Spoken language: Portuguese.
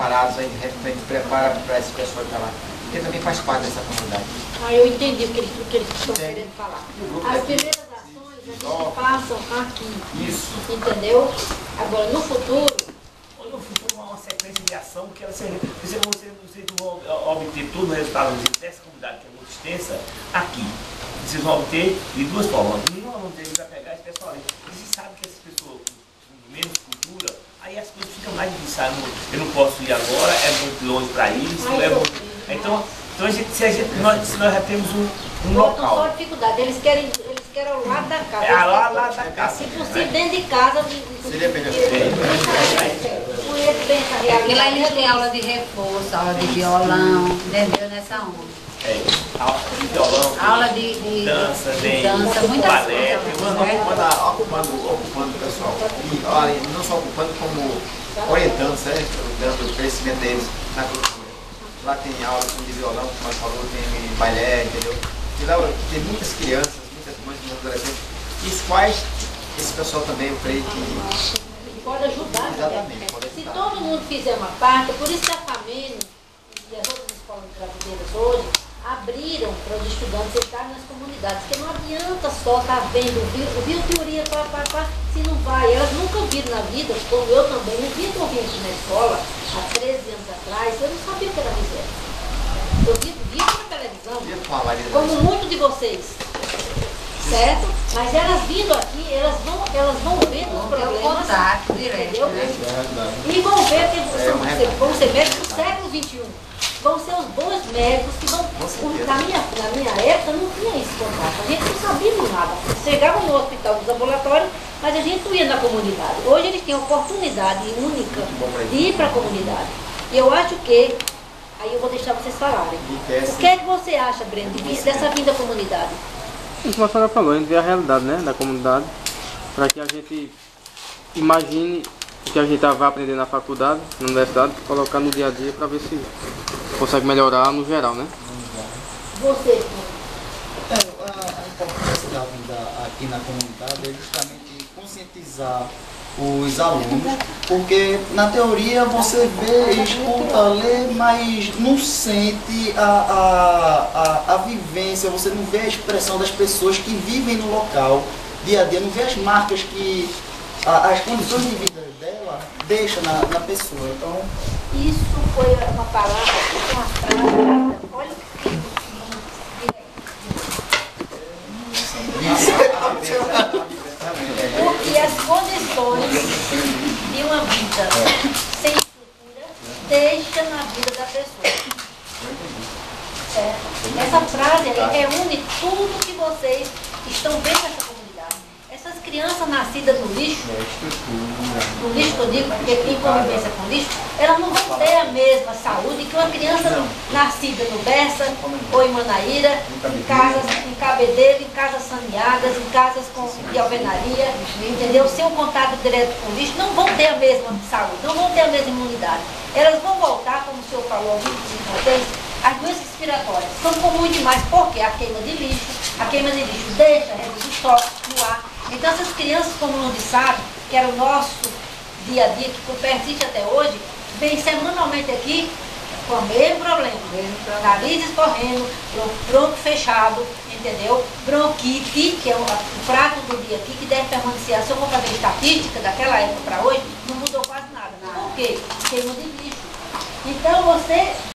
preparados, aí de repente prepara para esse pessoal que está lá. Porque também faz parte dessa comunidade. Eu entendi o que eles estão querendo falar. As primeiras ações a gente passam aqui. Isso. Entendeu? Agora, no futuro, uma sequência de ação que ela seja. Vocês vão obter todo o resultado dessa comunidade que é muito extensa aqui. Vocês vão obter de duas formas. Uma deles vai pegar esse pessoal ali. E vocês sabem que essas pessoas com menos cultura, aí as coisas ficam mais difíceis. Eu não posso ir agora, é muito longe para isso. Então, se nós já temos um local. Só dificuldade. Eles querem ao lado da casa. Lá da casa. Se possível, dentro de casa. Seria melhor. Porque lá ainda tem aula de reforço, aula de violão, entendeu? Nessa onda. Aula de violão, Aula de dança, muitas balé, coisas. Ocupando o pessoal. E olha, não só ocupando, como orientando, certo? Dando o crescimento deles na cultura. Lá tem aula de violão, como a falou, tem balé, entendeu? E lá tem muitas crianças, muitas mães, muitos adolescentes, e os quais esse pessoal também, eu creio que pode ajudar. exatamente, pode ajudar. Se todo mundo fizer uma parte, por isso que a FAMENO e as outras escolas de brasileiras hoje abriram para os estudantes entrarem nas comunidades, porque não adianta só estar vendo o Rio Teoria, se não vai. Elas nunca viram na vida, como eu também, no dia que eu vim aqui na escola, há 13 anos atrás, eu não sabia o que era miséria. Eu via na televisão, como muitos de vocês, certo? Mas elas vindo aqui, elas vão ver os problemas, entendeu? E vão ver que vão ser médicos do século XXI. Vão ser os bons médicos que vão... Na minha época não tinha esse contato, a gente não sabia de nada. Chegava no hospital dos ambulatórios, mas a gente não ia na comunidade. Hoje eles têm a oportunidade única de ir para a comunidade. E eu acho que, aí eu vou deixar vocês falarem. O que é que você acha, Breno, dessa vinda à comunidade? Como a senhora falou, a gente vê a realidade, né, da comunidade, para que a gente imagine o que a gente vai aprender na faculdade, na universidade, colocar no dia a dia para ver se consegue melhorar no geral, né? Você? A importância da vida aqui na comunidade é justamente conscientizar os alunos, porque na teoria você vê, escuta, lê, mas não sente a vivência, você não vê a expressão das pessoas que vivem no local, dia a dia, não vê as marcas que as condições de vida dela deixa na pessoa. Então, isso foi uma palavra, uma frase, olha o que porque as condições de uma vida sem estrutura deixam na vida da pessoa. Certo? Essa frase aí reúne tudo que vocês estão vendo nessa comunidade. Essas crianças nascidas no lixo que eu digo, porque tem convivência com lixo, elas não vão ter a mesma saúde que uma criança nascida no Bessa ou em Manaíra, em Cabedelo, em casas saneadas, em casas de alvenaria, entendeu? Sem um contato direto com o lixo, não vão ter a mesma saúde, não vão ter a mesma imunidade. Elas vão voltar, como o senhor falou muito bem, as doenças respiratórias são comuns demais, porque a queima de lixo deixa resíduos tóxicos no ar. Então essas crianças, como o Lourdes sabe, que era o nosso dia a dia, que persiste até hoje, vem semanalmente aqui com o mesmo problema. Nariz escorrendo, bronco fechado, entendeu? Bronquite, que é o prato do dia aqui, que deve permanecer. Se eu for fazer estatística daquela época para hoje, não mudou quase nada. Por quê? Queima de lixo. Então você